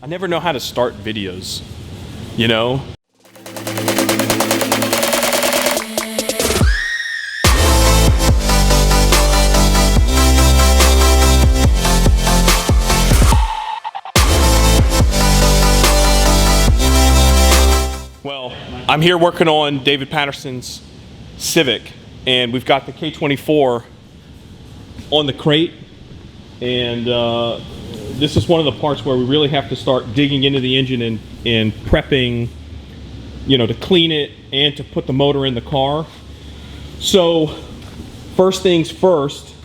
I never know how to start videos, you know? Well, I'm here working on David Patterson's Civic, and we've got the K24 on the crate, and this is one of the parts where we really have to start digging into the engine and prepping, you know, to clean it and to put the motor in the car. So first things first,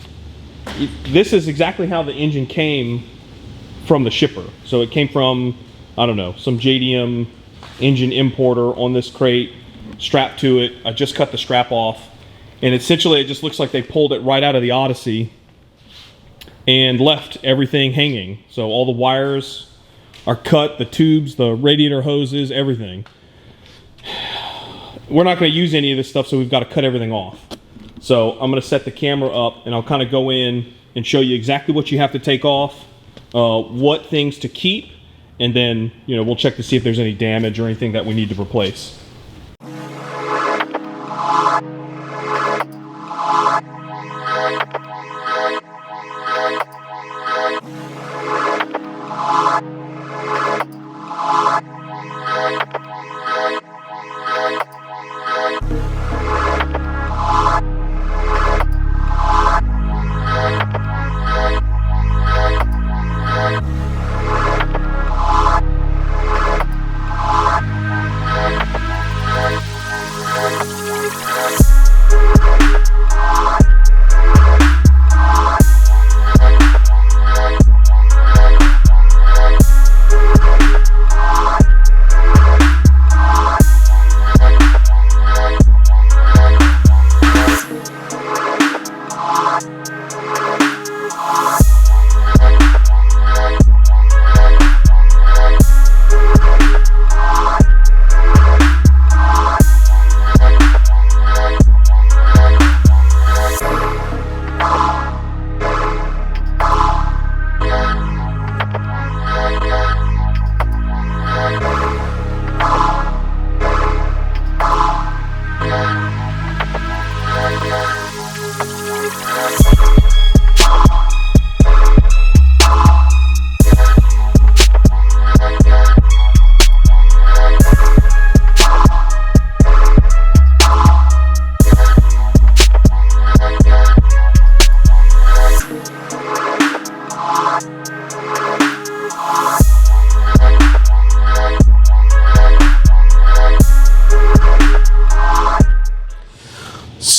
this is exactly how the engine came from the shipper. So it came from, I don't know, some JDM engine importer on this crate, strapped to it. I just cut the strap off, and essentially it just looks like they pulled it right out of the Odyssey and left everything hanging. So all the wires are cut, the tubes, the radiator hoses, everything. We're not going to use any of this stuff, so we've got to cut everything off. So I'm going to set the camera up, and I'll kind of go in and show you exactly what you have to take off, what things to keep, and then, you know, we'll check to see if there's any damage or anything that we need to replace.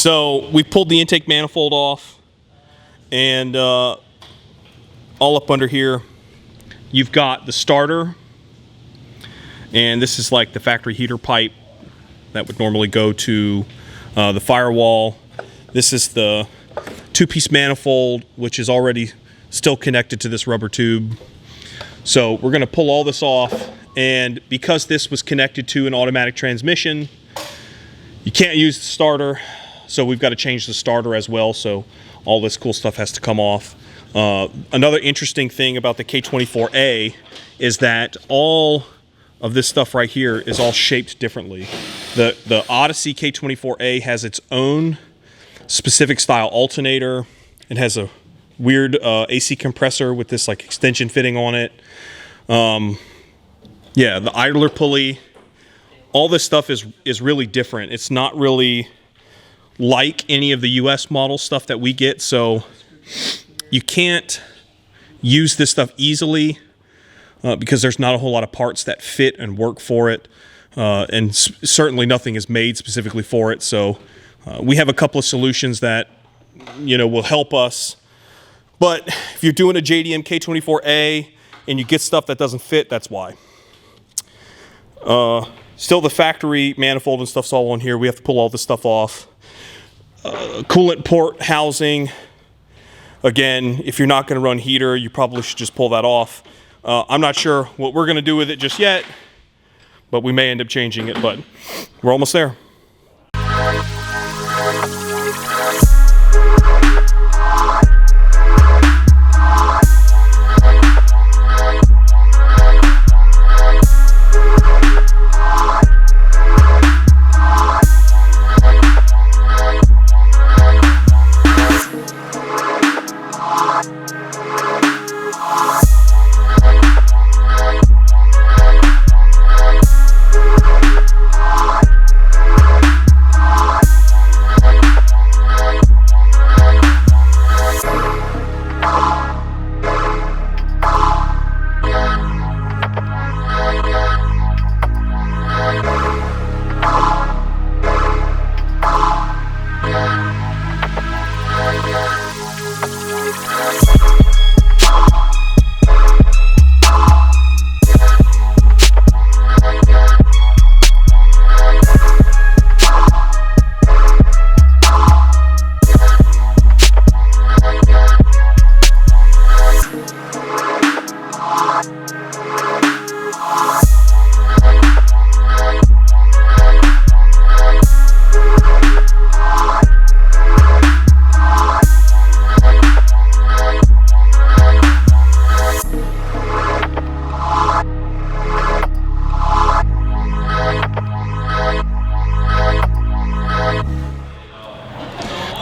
So we pulled the intake manifold off, and all up under here you've got the starter, and this is like the factory heater pipe that would normally go to the firewall. This is the two-piece manifold, which is already still connected to this rubber tube. So we're going to pull all this off, and because this was connected to an automatic transmission, you can't use the starter. So we've got to change the starter as well, so all this cool stuff has to come off. Another interesting thing about the K24A is that all of this stuff right here is all shaped differently. The Odyssey K24A has its own specific style alternator. It has a weird AC compressor with this like extension fitting on it. Yeah, the idler pulley. All this stuff is really different. It's not really like any of the US model stuff that we get, so you can't use this stuff easily because there's not a whole lot of parts that fit and work for it, and certainly nothing is made specifically for it. So we have a couple of solutions that, you know, will help us, but if you're doing a JDM K24A and you get stuff that doesn't fit, that's why. Still, the factory manifold and stuff's all on here. We have to pull all this stuff off. Coolant port housing. Again, if you're not going to run heater, you probably should just pull that off. I'm not sure what we're going to do with it just yet, but we may end up changing it, but we're almost there.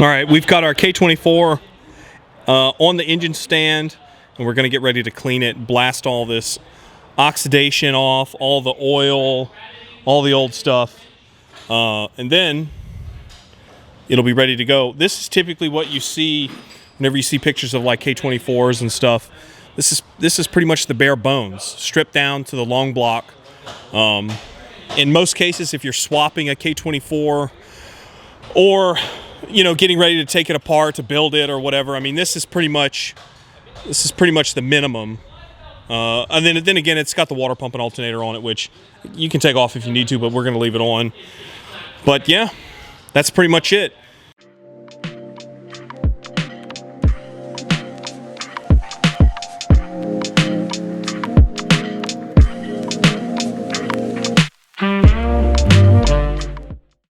All right, we've got our K24 on the engine stand, and we're going to get ready to clean it, blast all this oxidation off, all the oil, all the old stuff, and then it'll be ready to go. This is typically what you see whenever you see pictures of like K24s and stuff. This is pretty much the bare bones, stripped down to the long block. In most cases, if you're swapping a K24 or getting ready to take it apart to build it or whatever, I mean, this is pretty much the minimum. And then again, it's got the water pump and alternator on it, which you can take off if you need to, but we're going to leave it on. But yeah, that's pretty much it.